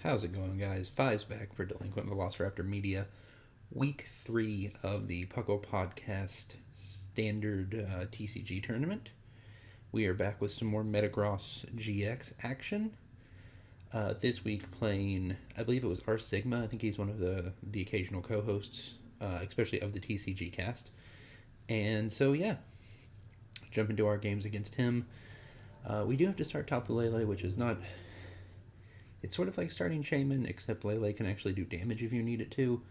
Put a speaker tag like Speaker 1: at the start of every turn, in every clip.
Speaker 1: How's it going, guys? Five's back for Delinquent Velociraptor Media. Week 3 of the PUCL Podcast Standard TCG Tournament. We are back with some more Metagross-GX action. This week playing, I believe it was R Sigma. I think he's one of the occasional co-hosts, especially of the TCG cast. And so, yeah, jump into our games against him. We do have to start Tapu Lele, which is not... It's sort of like starting Shaman, except Lele can actually do damage if you need it to,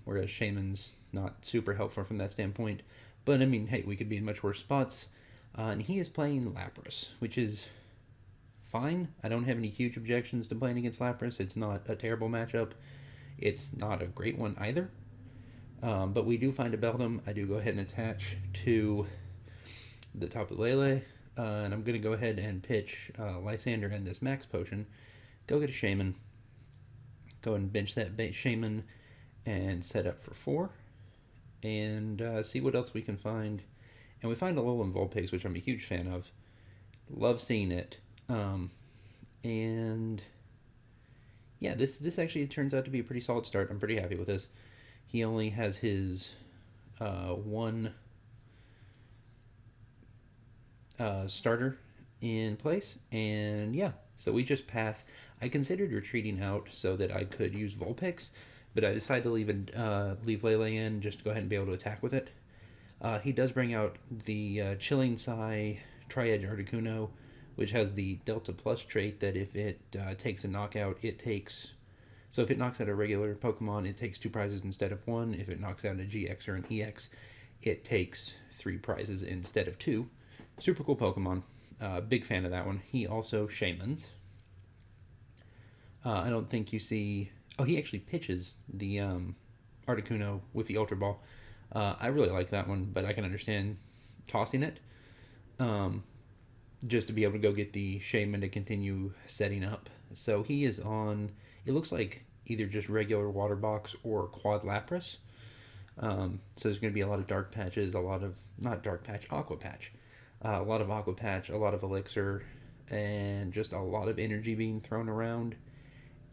Speaker 1: whereas Shaman's not super helpful from that standpoint. But, I mean, hey, we could be in much worse spots. And he is playing Lapras, which is fine. I don't have any huge objections to playing against Lapras. It's not a terrible matchup. It's not a great one either. But we do find a Beldum. I do go ahead and attach to the Tapu Lele. And I'm going to go ahead and pitch Lysander and this Max Potion. Go get a Shaman. Go and bench that Shaman and set up for 4. And see what else we can find. And we find a Alolan Vulpix, which I'm a huge fan of. Love seeing it. And yeah, this actually turns out to be a pretty solid start. I'm pretty happy with this. He only has his one starter in place, and yeah, so we just pass. I considered retreating out so that I could use Vulpix, but I decided to leave Lele in just to go ahead and be able to attack with it. He does bring out the Chilling Sigh Tri-Edge Articuno, which has the Delta Plus trait that if it takes a knockout, it takes... So if it knocks out a regular Pokemon, it takes 2 prizes instead of 1. If it knocks out a GX or an EX, it takes 3 prizes instead of 2. Super cool Pokemon. Big fan of that one. He also Shamans. I don't think you see... Oh, he actually pitches the Articuno with the Ultra Ball. I really like that one, but I can understand tossing it. Just to be able to go get the Shaman to continue setting up. So he is on... It looks like either just regular Water Box or Quad Lapras. So there's going to be a lot of Dark Patches, a lot of... Not Dark Patch, Aqua Patch. A lot of Aqua Patch, a lot of Elixir, and just a lot of energy being thrown around,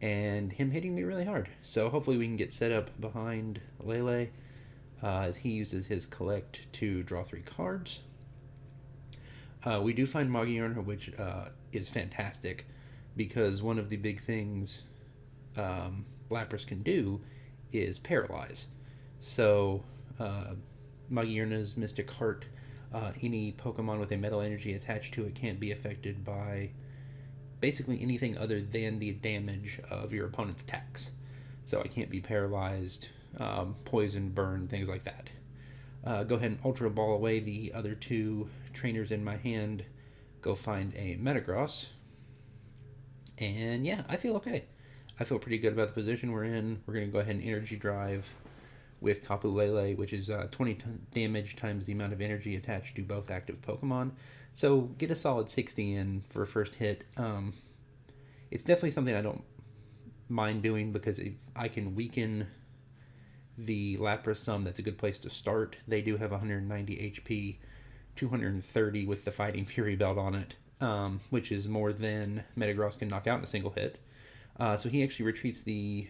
Speaker 1: and him hitting me really hard. So hopefully we can get set up behind Lele as he uses his Collect to draw 3 cards. We do find Magiarna, which is fantastic, because one of the big things Lapras can do is Paralyze. So Magiarna's Mystic Heart... any Pokemon with a Metal Energy attached to it can't be affected by basically anything other than the damage of your opponent's attacks. So I can't be paralyzed, poison, burn, things like that. Go ahead and Ultra Ball away the other 2 trainers in my hand. Go find a Metagross. And yeah, I feel okay. I feel pretty good about the position we're in. We're going to go ahead and Energy Drive with Tapu Lele, which is 20 damage times the amount of energy attached to both active Pokemon. So get a solid 60 in for a first hit. It's definitely something I don't mind doing, because if I can weaken the Lapras some, that's a good place to start. They do have 190 HP, 230 with the Fighting Fury belt on it, which is more than Metagross can knock out in a single hit. So he actually retreats the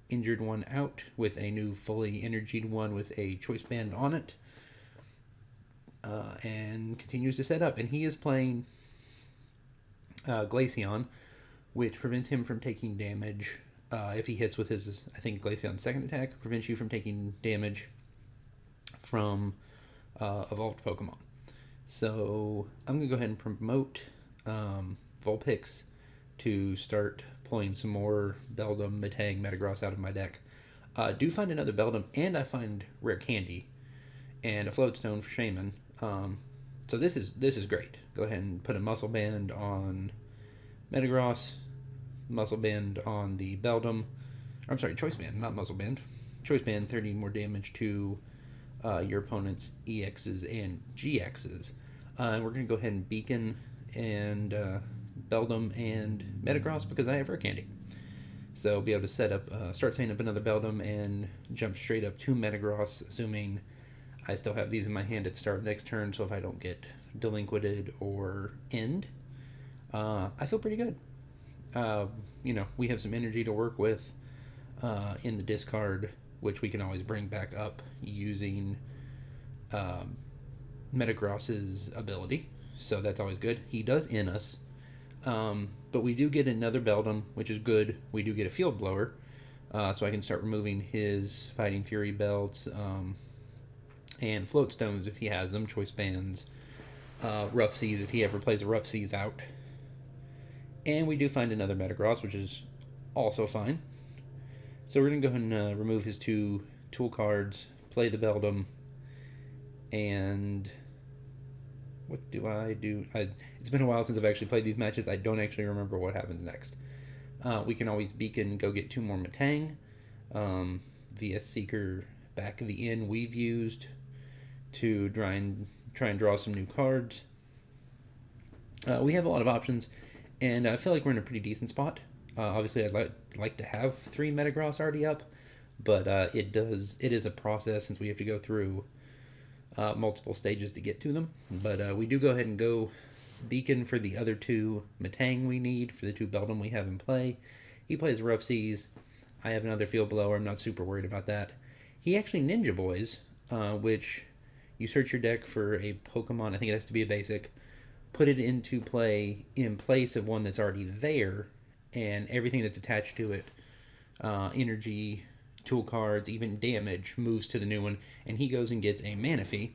Speaker 1: injured one out with a new fully energied one with a choice band on it, and continues to set up. And he is playing Glaceon, which prevents him from taking damage if he hits with his... I think Glaceon's second attack prevents you from taking damage from evolved Pokemon. So I'm going to go ahead and promote Vulpix to start pulling some more Beldum, Metang, Metagross out of my deck. Do find another Beldum, and I find Rare Candy and a Floatstone for Shaman. So this is great. Go ahead and put a Muscle Band on Metagross, Muscle Band on the Beldum. I'm sorry, Choice Band, not Muscle Band. Choice Band, 30 more damage to your opponent's EXs and GXs. And we're going to go ahead and Beacon and Beldum and Metagross because I have Rare Candy. So be able to set up, start setting up another Beldum and jump straight up to Metagross, assuming I still have these in my hand at start of next turn, so if I don't get delinquited or end, I feel pretty good. we have some energy to work with in the discard, which we can always bring back up using um, Metagross's ability. So that's always good. He does in us. But we do get another Beldum, which is good. We do get a Field Blower, so I can start removing his Fighting Fury belts and Float Stones if he has them, Choice Bands, Rough Seas if he ever plays a Rough Seas out. And we do find another Metagross, which is also fine. So we're going to go ahead and remove his 2 tool cards, play the Beldum, and what do I do? It's been a while since I've actually played these matches. I don't actually remember what happens next. We can always beacon, go get 2 more Metang. VS Seeker back of the inn we've used to try and draw some new cards. We have a lot of options, and I feel like we're in a pretty decent spot. Obviously, I'd like to have 3 Metagross already up, but it is a process since we have to go through multiple stages to get to them. But we do go ahead and go beacon for the other 2 Metang we need for the 2 Beldum we have in play. He plays Rough Seas. I have another Field Blower. I'm not super worried about that. He actually Ninja Boys, which you search your deck for a Pokemon. I think it has to be a basic. Put it into play in place of one that's already there, and everything that's attached to it, energy, tool cards, even damage, moves to the new one, and he goes and gets a Manaphy,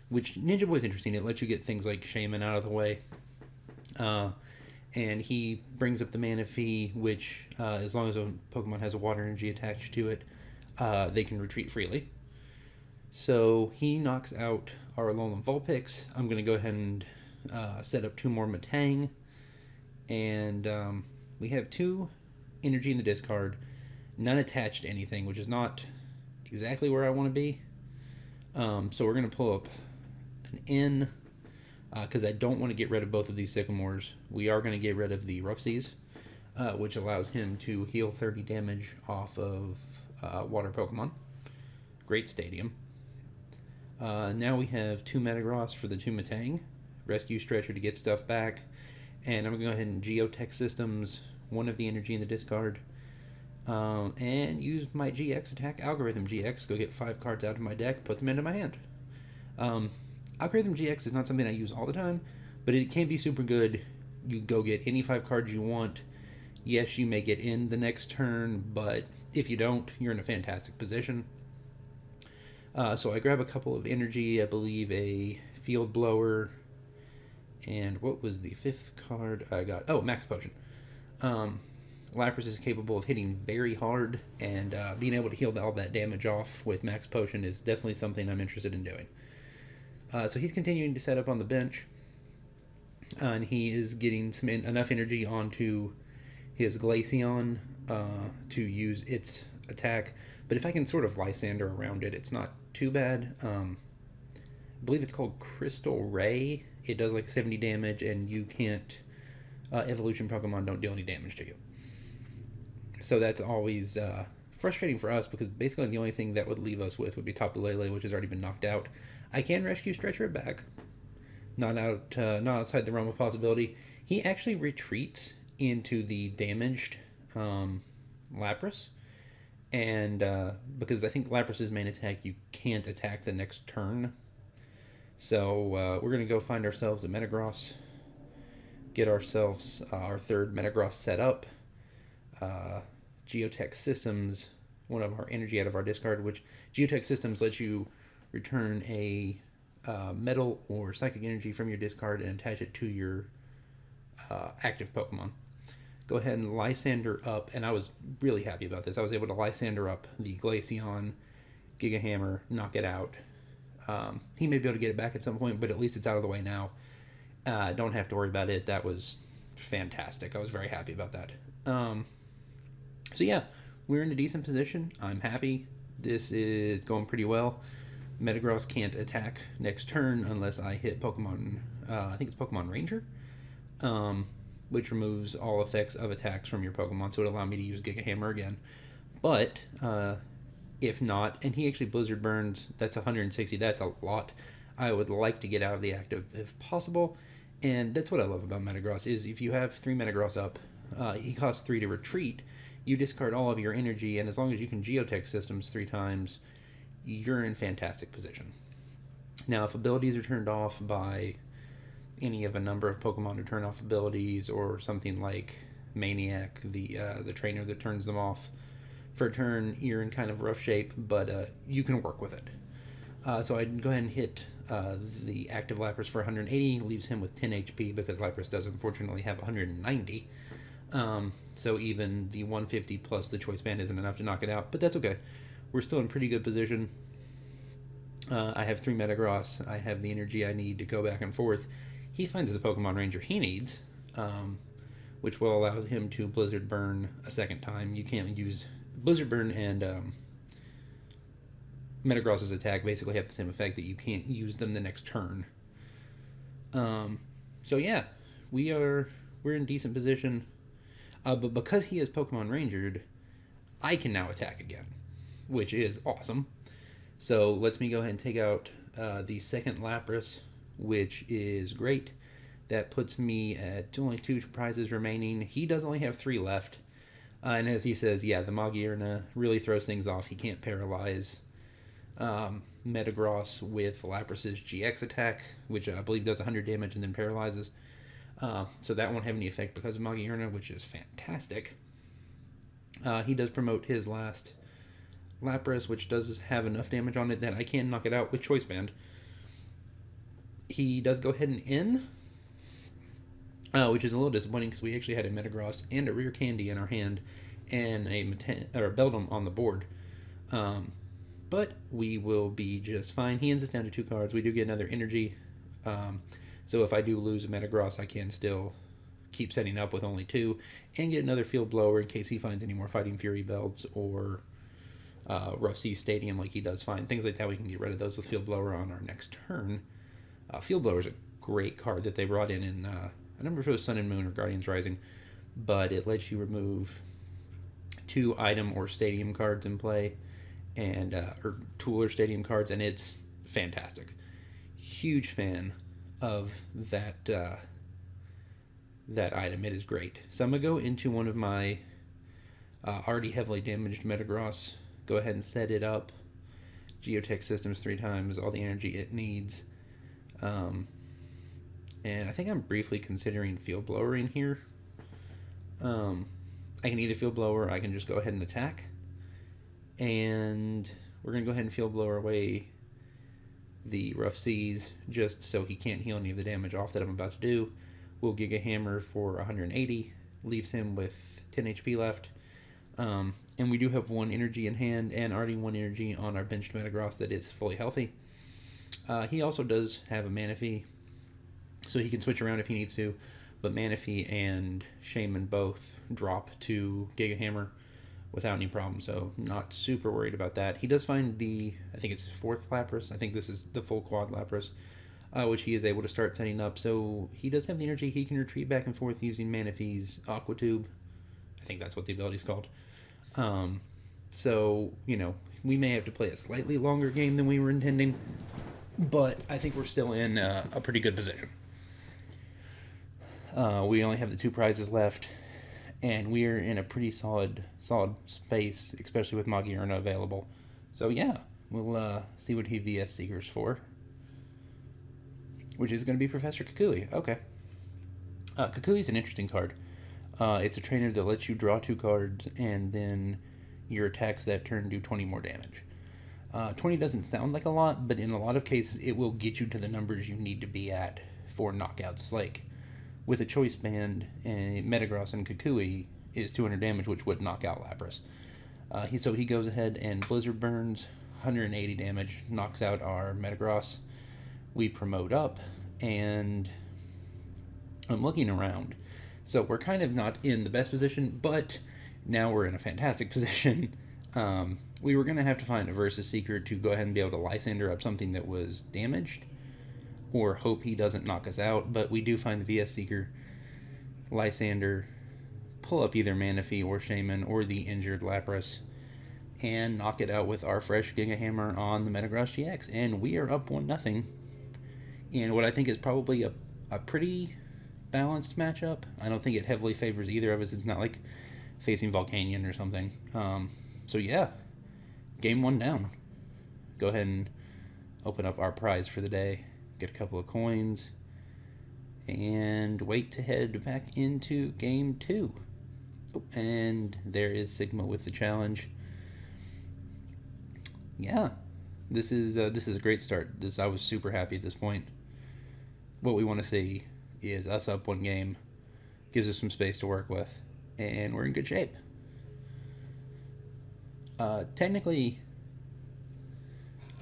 Speaker 1: which Ninja Boy's interesting. It lets you get things like Shaman out of the way, and he brings up the Manaphy, which, as long as a Pokemon has a water energy attached to it, they can retreat freely. So he knocks out our Alolan Vulpix. I'm going to go ahead and set up 2 more Metang, and we have 2 energy in the discard, none attached to anything, which is not exactly where I want to be. So we're going to pull up an N, because I don't want to get rid of both of these Sycamores. We are going to get rid of the Rough Seas, which allows him to heal 30 damage off of water Pokemon. Great stadium. Now we have 2 Metagross for the 2 Metang, Rescue Stretcher to get stuff back, and I'm going to go ahead and Geotech Systems 1 of the energy in the discard, and use my GX attack, Algorithm GX, go get 5 cards out of my deck, put them into my hand. Algorithm GX is not something I use all the time, but it can be super good. You go get any 5 cards you want. Yes, you may get in the next turn, but if you don't, you're in a fantastic position. So I grab a couple of energy, I believe a Field Blower, and what was the 5th card I got? Oh, Max Potion. Lapras is capable of hitting very hard, and being able to heal all that damage off with Max Potion is definitely something I'm interested in doing. So he's continuing to set up on the bench, and he is getting enough energy onto his Glaceon to use its attack. But if I can sort of Lysander around it, it's not too bad. I believe it's called Crystal Ray. It does like 70 damage, and you can't... evolution Pokemon don't deal any damage to you. So that's always frustrating for us, because basically the only thing that would leave us with would be Tapu Lele, which has already been knocked out. I can Rescue Stretcher it back. Not outside the realm of possibility. He actually retreats into the damaged Lapras. And because I think Lapras's main attack, you can't attack the next turn. So we're going to go find ourselves a Metagross, get ourselves our 3rd Metagross set up. Geotech Systems, 1 of our energy out of our discard, which Geotech Systems lets you return a metal or psychic energy from your discard and attach it to your active Pokemon. Go ahead and Lysander up, and I was really happy about this. I was able to Lysander up the Glaceon, Giga Hammer, knock it out. He may be able to get it back at some point, but at least it's out of the way now. Don't have to worry about it. That was fantastic. I was very happy about that. So yeah, we're in a decent position. I'm happy. This is going pretty well. Metagross can't attack next turn unless I hit Pokemon, I think it's Pokemon Ranger, which removes all effects of attacks from your Pokemon, so it allowed me to use Giga Hammer again. But if not, and he actually Blizzard Burns, that's 160, that's a lot. I would like to get out of the active if possible, And that's what I love about Metagross is if you have 3 Metagross up, he costs 3 to retreat, you discard all of your energy, and as long as you can Geotech systems 3 times, you're in fantastic position. Now, if abilities are turned off by any of a number of Pokemon to turn off abilities, or something like Maniac, the trainer that turns them off for a turn, you're in kind of rough shape, but you can work with it. So I'd go ahead and hit the active Lapras for 180, leaves him with 10 HP because Lapras does unfortunately have 190. So even the 150 plus the Choice Band isn't enough to knock it out, but that's okay. We're still in pretty good position. I have 3 Metagross. I have the energy I need to go back and forth. He finds the Pokemon Ranger he needs, which will allow him to Blizzard Burn a second time. You can't use Blizzard Burn and Metagross's attack basically have the same effect that you can't use them the next turn. So yeah, we're in decent position. But because he is Pokemon Rangered, I can now attack again, which is awesome. So lets me go ahead and take out the second Lapras, which is great. That puts me at only 2 prizes remaining. He does only have 3 left. And as he says, yeah, the Magearna really throws things off. He can't paralyze Metagross with Lapras's GX attack, which I believe does 100 damage and then paralyzes. So that won't have any effect because of Magearna, which is fantastic. He does promote his last Lapras, which does have enough damage on it that I can knock it out with Choice Band. He does go ahead and end, which is a little disappointing because we actually had a Metagross and a Rare Candy in our hand and a Beldum on the board. But we will be just fine. He ends us down to 2 cards. We do get another energy. So if I do lose a Metagross, I can still keep setting up with only 2 and get another Field Blower in case he finds any more Fighting Fury belts or Rough Sea Stadium like he does find. Things like that, we can get rid of those with Field Blower on our next turn. Field Blower is a great card that they brought in I don't remember if it was Sun and Moon or Guardians Rising, but it lets you remove 2 item or stadium cards in play, and or tool or stadium cards, and it's fantastic. Huge fan of that that item. It is great. So I'm gonna go into one of my already heavily damaged Metagross. Go ahead and set it up. Geotech systems 3 times, all the energy it needs. And I think I'm briefly considering Field Blower in here. I can either Field Blower, or I can just go ahead and attack. And we're going to go ahead and Field Blower away the Rough Seas, just so he can't heal any of the damage off that I'm about to do. We'll Giga Hammer for 180, leaves him with 10 HP left. And we do have 1 energy in hand and already 1 energy on our benched Metagross that is fully healthy. He also does have a Manaphy, so he can switch around if he needs to, but Manaphy and Shaman both drop to Giga Hammer without any problem, so not super worried about that. He does find I think it's 4th Lapras. I think this is the full quad Lapras, which he is able to start setting up. So he does have the energy. He can retreat back and forth using Manaphy's Aqua Tube. I think that's what the ability's called. So, we may have to play a slightly longer game than we were intending, but I think we're still in a pretty good position. We only have the 2 prizes left, and we're in a pretty solid space, especially with Magearna available. So yeah, we'll see what he VS Seekers for, which is going to be Professor Kukui. Okay. Kukui is an interesting card. It's a trainer that lets you draw 2 cards, and then your attacks that turn do 20 more damage. 20 doesn't sound like a lot, but in a lot of cases, it will get you to the numbers you need to be at for knockouts. Like, with a Choice Band, Metagross and Kukui is 200 damage, which would knock out Lapras. So he goes ahead and Blizzard Burns, 180 damage, knocks out our Metagross. We promote up, and I'm looking around. So we're kind of not in the best position, but now we're in a fantastic position. We were going to have to find a Versus Seeker to go ahead and be able to Lysander up something that was damaged, or hope he doesn't knock us out, but we do find the VS Seeker, Lysander, pull up either Manaphy or Shaman or the injured Lapras, and knock it out with our fresh Giga Hammer on the Metagross-GX, and we are up 1-0 in what I think is probably a pretty balanced matchup. I don't think it heavily favors either of us. It's not like facing Volcanion or something. So yeah, game one down. Go ahead and open up our prize for the day. Get a couple of coins. And wait to head back into game two. Oh, and there is Sigma with the challenge. Yeah, this is a great start. I was super happy at this point. What we want to see is us up one game, gives us some space to work with, and we're in good shape. Technically,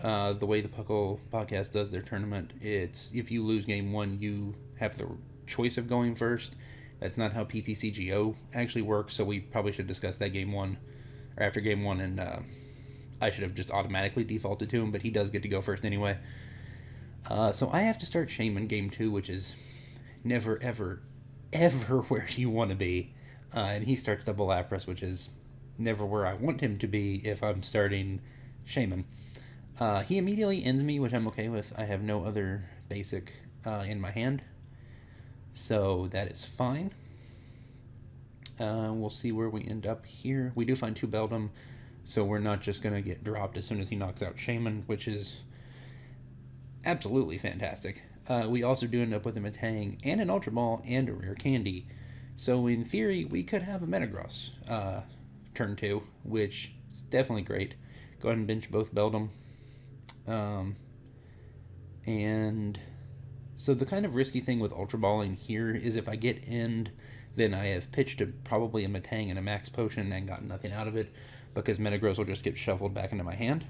Speaker 1: the way the PUCL podcast does their tournament, it's if you lose game one, you have the choice of going first. That's not how PTCGO actually works, so we probably should discuss that game one, or after game one, and I should have just automatically defaulted to him, but he does get to go first anyway. So I have to start Shaman game two, which is never, ever, ever where you want to be. And he starts double Lapras, which is never where I want him to be if I'm starting Shaman. He immediately ends me, which I'm okay with. I have no other basic in my hand, so that is fine. We'll see where we end up here. We do find 2 Beldum, so we're not just going to get dropped as soon as he knocks out Shaman, which is absolutely fantastic. We also do end up with a Metang and an Ultra Ball and a Rare Candy, so in theory we could have a Metagross turn 2, which is definitely great. Go ahead and bench both Beldum. And so the kind of risky thing with Ultra Balling here is if I get end, then I have pitched probably a Metang and a Max Potion and got nothing out of it, because Metagross will just get shuffled back into my hand.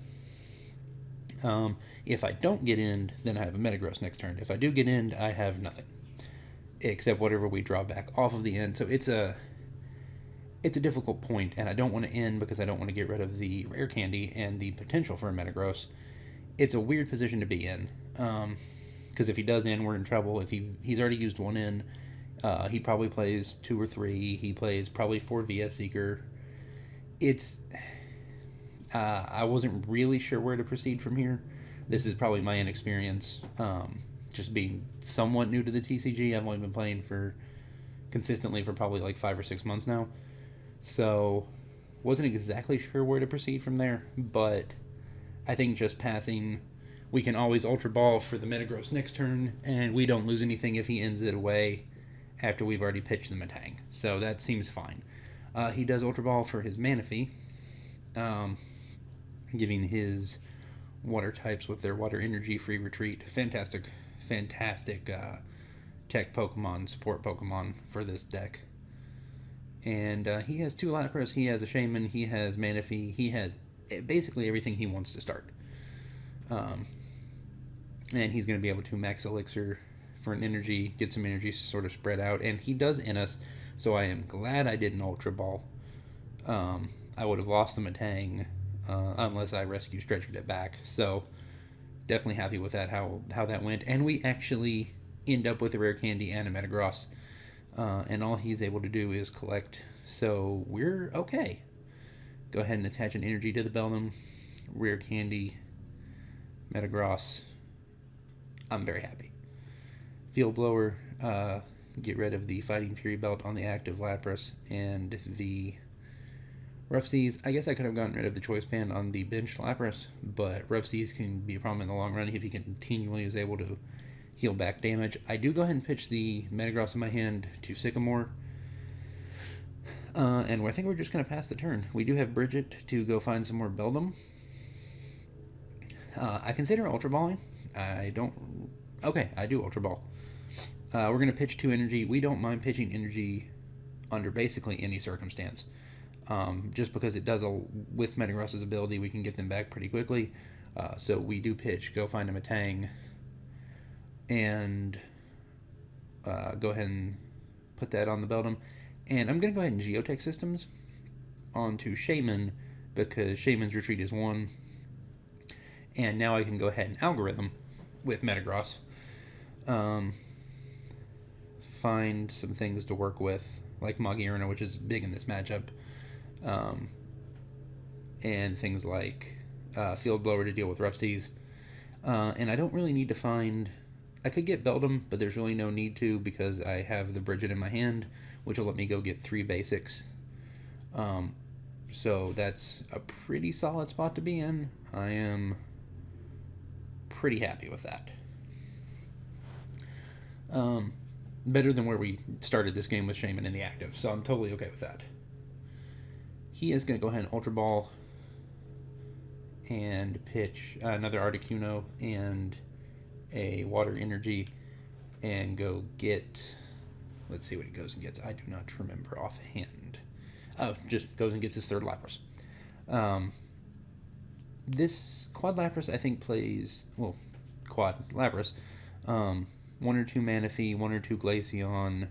Speaker 1: If I don't get end, then I have a Metagross next turn. If I do get end, I have nothing, except whatever we draw back off of the end. So it's a difficult point, and I don't want to end because I don't want to get rid of the Rare Candy and the potential for a Metagross. It's a weird position to be in, because if he does end, we're in trouble. If he's already used one in, he probably plays 2 or 3. He plays probably 4 VS Seeker. It's I wasn't really sure where to proceed from here. This is probably my inexperience, just being somewhat new to the TCG. I've only been playing consistently for probably like 5 or 6 months now, so wasn't exactly sure where to proceed from there. But I think just passing, we can always Ultra Ball for the Metagross next turn, and we don't lose anything if he ends it away after we've already pitched the Metang. So that seems fine. He does Ultra Ball for his Manaphy, giving his water types with their water energy free retreat. Fantastic tech Pokemon, support Pokemon for this deck. And he has 2 Lapras, he has a Shaman, he has Manaphy, he has basically everything he wants to start. And he's going to be able to max Elixir for an energy, get some energy sort of spread out, and he does Innis, so I am glad I didn't Ultra Ball. I would have lost the Metang unless I rescue stretched it back, so definitely happy with that, how that went. And we actually end up with a Rare Candy and a Metagross, and all he's able to do is collect, so we're okay. Go ahead and attach an energy to the Beldum, Rare Candy, Metagross. I'm very happy. Field Blower, get rid of the Fighting Fury Belt on the active Lapras, and the Rough Seas. I guess I could have gotten rid of the Choice Band on the benched Lapras, but Rough Seas can be a problem in the long run if he continually is able to heal back damage. I do go ahead and pitch the Metagross in my hand to Sycamore, and I think we're just going to pass the turn. We do have Bridget to go find some more Beldum. I consider Ultra Balling. I do Ultra Ball. We're going to pitch 2 energy. We don't mind pitching energy under basically any circumstance. Just because it does, with Metagross's ability, we can get them back pretty quickly. So we do pitch, go find a Metang, and go ahead and put that on the Beldum. And I'm going to go ahead and Geotech Systems onto Shaman, because Shaman's retreat is 1. And now I can go ahead and Algorithm with Metagross. Find some things to work with, like Magearna, which is big in this matchup. And things like Field Blower to deal with Rough Seas. And I don't really need to find I could get Beldum, but there's really no need to because I have the Bridget in my hand, which will let me go get 3 basics. So that's a pretty solid spot to be in. I am pretty happy with that. Better than where we started this game with Shaman in the active, so I'm totally okay with that. He is going to go ahead and Ultra Ball and pitch another Articuno and a Water Energy and go get, let's see what he goes and gets. I do not remember offhand. Oh, just goes and gets his third Lapras. This Quad Lapras, I think, plays, well, Quad Lapras, 1 or 2 Manaphy, 1 or 2 Glaceon,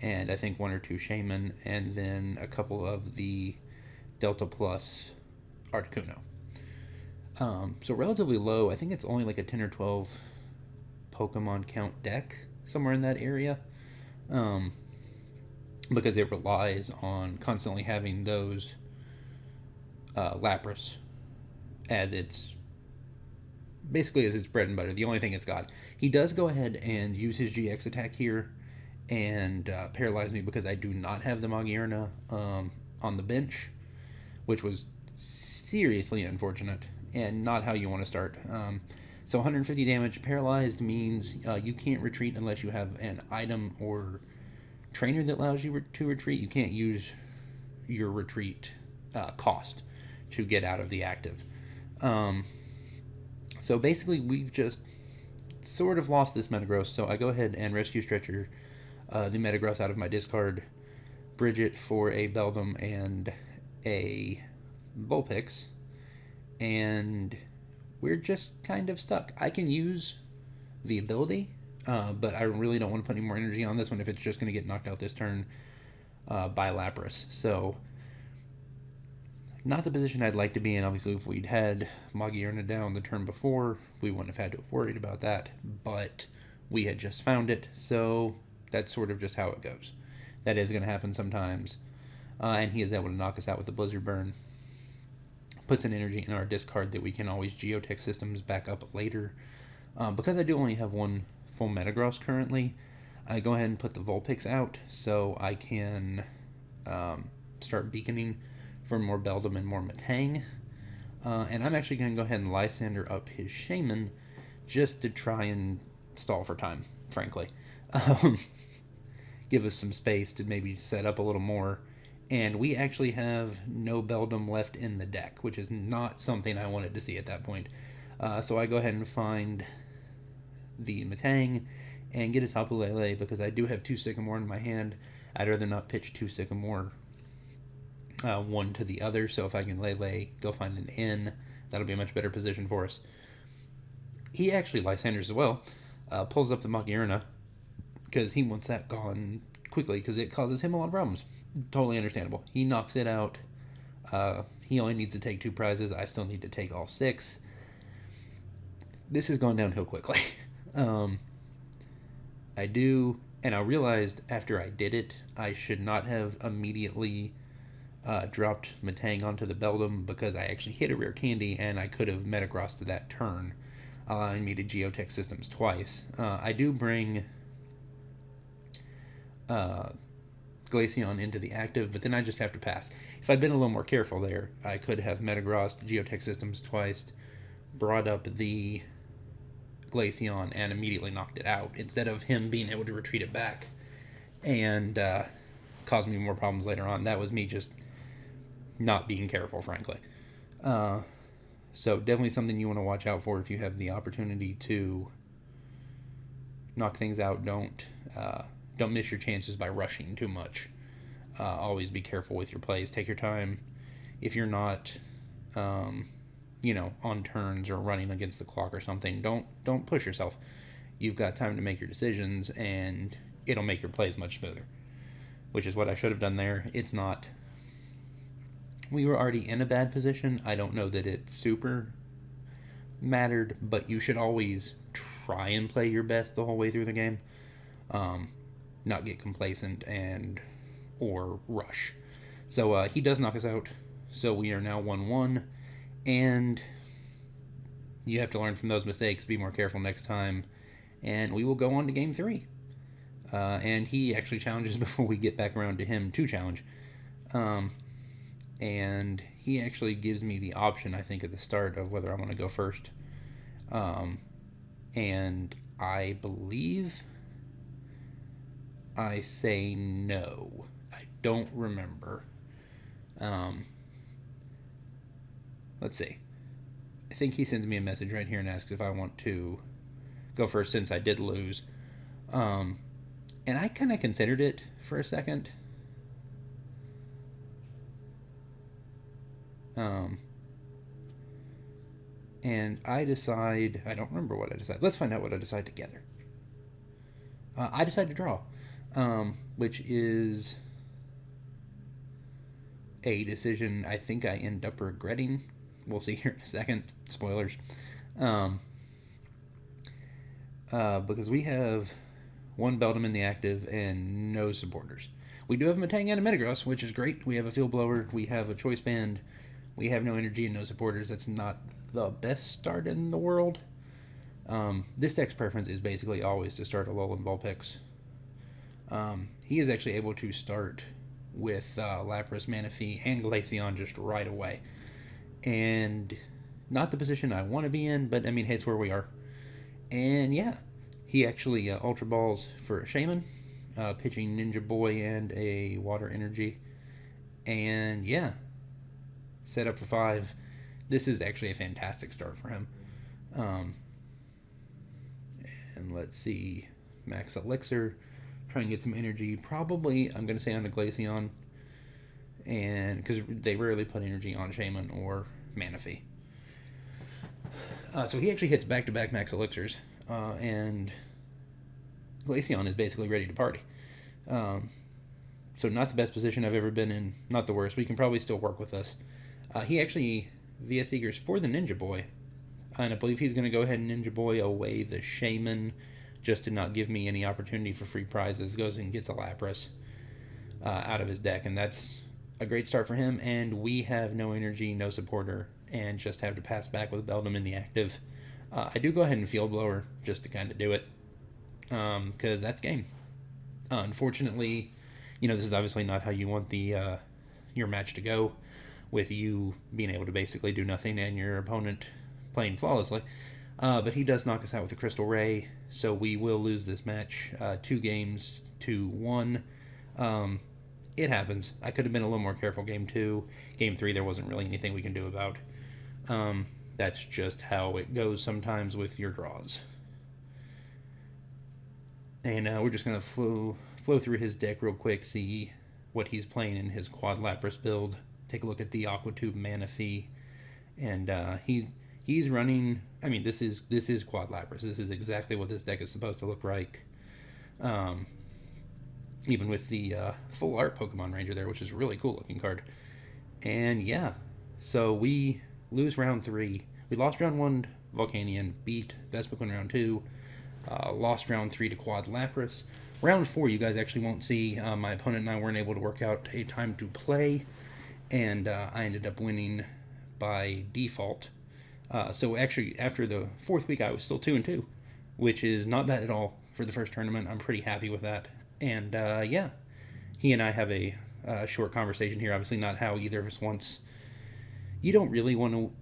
Speaker 1: and I think 1 or 2 Shaman, and then a couple of the Delta Plus Articuno. So relatively low. I think it's only like a 10 or 12 Pokemon count deck, somewhere in that area. Because it relies on constantly having those Lapras as its basically as its bread and butter, the only thing it's got. He does go ahead and use his GX attack here and paralyze me because I do not have the Magearna on the bench, which was seriously unfortunate and not how you want to start. So 150 damage. Paralyzed means you can't retreat unless you have an item or trainer that allows you to retreat. You can't use your retreat cost to get out of the active. So basically, we've just sort of lost this Metagross, so I go ahead and Rescue Stretcher the Metagross out of my discard, bridge it for a Beldum and a Vulpix, and we're just kind of stuck. I can use the ability, but I really don't want to put any more energy on this one if it's just going to get knocked out this turn by Lapras. So, not the position I'd like to be in. Obviously, if we'd had Magearna down the turn before, we wouldn't have had to have worried about that, but we had just found it, so that's sort of just how it goes. That is going to happen sometimes, and he is able to knock us out with the Blizzard Burn. Puts an energy in our discard that we can always Geotech Systems back up later. Because I do only have one full Metagross currently, I go ahead and put the Vulpix out so I can start beaconing for more Beldum and more Metang. And I'm actually going to go ahead and Lysander up his Shaman just to try and stall for time, frankly. Give us some space to maybe set up a little more. And we actually have no Beldum left in the deck, which is not something I wanted to see at that point. So I go ahead and find the Metang and get a Tapu Lele because I do have 2 Sycamore in my hand. I'd rather not pitch 2 Sycamore one to the other, so if I can Lele, go find an N, that'll be a much better position for us. He actually Lysanders as well, pulls up the Magearna because he wants that gone quickly because it causes him a lot of problems. Totally understandable. He knocks it out. He only needs to take 2 prizes. I still need to take all 6. This has gone downhill quickly. I do, and I realized after I did it, I should not have immediately dropped Metang onto the Beldum because I actually hit a rare candy and I could have Metagrossed to that turn, allowing me to Geotech Systems twice. I do bring Glaceon into the active, but then I just have to pass. If I'd been a little more careful there, I could have Metagrossed Geotech Systems twice, brought up the Glaceon, and immediately knocked it out, instead of him being able to retreat it back and cause me more problems later on. That was me just not being careful, frankly. So definitely something you want to watch out for if you have the opportunity to knock things out. Don't miss your chances by rushing too much. Always be careful with your plays. Take your time. If you're not, on turns or running against the clock or something, don't push yourself. You've got time to make your decisions, and it'll make your plays much smoother, which is what I should have done there. It's not. We were already in a bad position. I don't know that it super mattered, but you should always try and play your best the whole way through the game. Not get complacent or rush. So he does knock us out. So we are now 1-1, and you have to learn from those mistakes. Be more careful next time, and we will go on to game 3. And he actually challenges before we get back around to him to challenge. And he actually gives me the option, I think, at the start of whether I want to go first. And I believe I say no. I don't remember. Let's see. I think he sends me a message right here and asks if I want to go first since I did lose. And I kind of considered it for a second. And I decide, I don't remember what I decide. Let's find out what I decide together. I decide to draw, which is a decision I think I end up regretting. We'll see here in a second. Spoilers. Because we have one Beldum in the active and no supporters. We do have a Metang and a Metagross, which is great. We have a Field Blower. We have a Choice Band. We have no energy and no supporters. That's not the best start in the world. This deck's preference is basically always to start Alolan Vulpix. He is actually able to start with Lapras, Manaphy, and Glaceon just right away. And not the position I want to be in, but I mean, hey, it's where we are. And yeah, he actually Ultra Balls for a Shaman, pitching Ninja Boy and a Water Energy. And yeah, set up for 5. This is actually a fantastic start for him. And let's see, Max Elixir, try and get some energy. Probably, I'm going to say on the Glaceon, and because they rarely put energy on Shaman or Manaphy. So he actually hits back-to-back Max Elixirs, and Glaceon is basically ready to party. So not the best position I've ever been in, not the worst. We can probably still work with this. He actually VS Seekers for the Ninja Boy, and I believe he's going to go ahead and Ninja Boy away the Shaman just to not give me any opportunity for free prizes. Goes and gets a Lapras out of his deck, and that's a great start for him. And we have no energy, no supporter, and just have to pass back with Beldum in the active. I do go ahead and Field Blower just to kind of do it, because that's game. Unfortunately, this is obviously not how you want your match to go, with you being able to basically do nothing and your opponent playing flawlessly. But he does knock us out with the Crystal Ray, so we will lose this match 2 games to 1. It happens. I could have been a little more careful game 2. Game 3, there wasn't really anything we can do about. That's just how it goes sometimes with your draws. And we're just going to flow through his deck real quick, see what he's playing in his Quad Lapras build. Take a look at the Aquatube Manaphy, and he's running. I mean, this is Quad Lapras. This is exactly what this deck is supposed to look like. Even with the full art Pokemon Ranger there, which is a really cool looking card. And yeah, so we lose round 3. We lost round 1 Volcanion, beat Vespiquen in round 2, lost round 3 to Quad Lapras. Round 4, you guys actually won't see. My opponent and I weren't able to work out a time to play, and I ended up winning by default. So actually, after the 4th week, I was still 2-2, which is not bad at all for the first tournament. I'm pretty happy with that. And yeah, he and I have a short conversation here. Obviously, not how either of us wants. You don't really want to,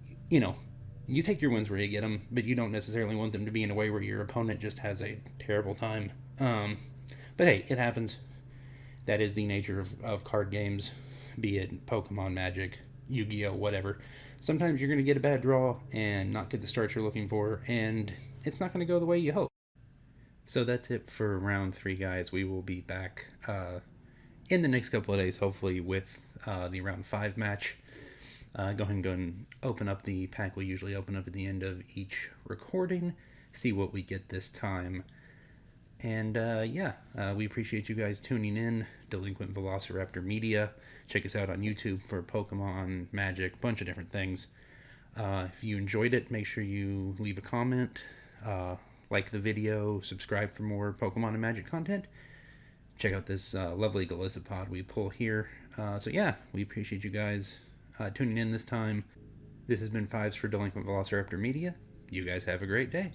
Speaker 1: you take your wins where you get them, but you don't necessarily want them to be in a way where your opponent just has a terrible time. But hey, it happens. That is the nature of card games, be it Pokemon, Magic, Yu-Gi-Oh, whatever. Sometimes you're going to get a bad draw and not get the start you're looking for, and it's not going to go the way you hope. So that's it for round 3, guys. We will be back in the next couple of days, hopefully, with the round 5 match. Go ahead and open up the pack we usually open up at the end of each recording, see what we get this time. And yeah, we appreciate you guys tuning in. Delinquent Velociraptor Media. Check us out on YouTube for Pokemon, Magic, bunch of different things. If you enjoyed it, make sure you leave a comment, like the video, subscribe for more Pokemon and Magic content. Check out this lovely Golisopod we pull here. So yeah, we appreciate you guys tuning in this time. This has been Fives for Delinquent Velociraptor Media. You guys have a great day.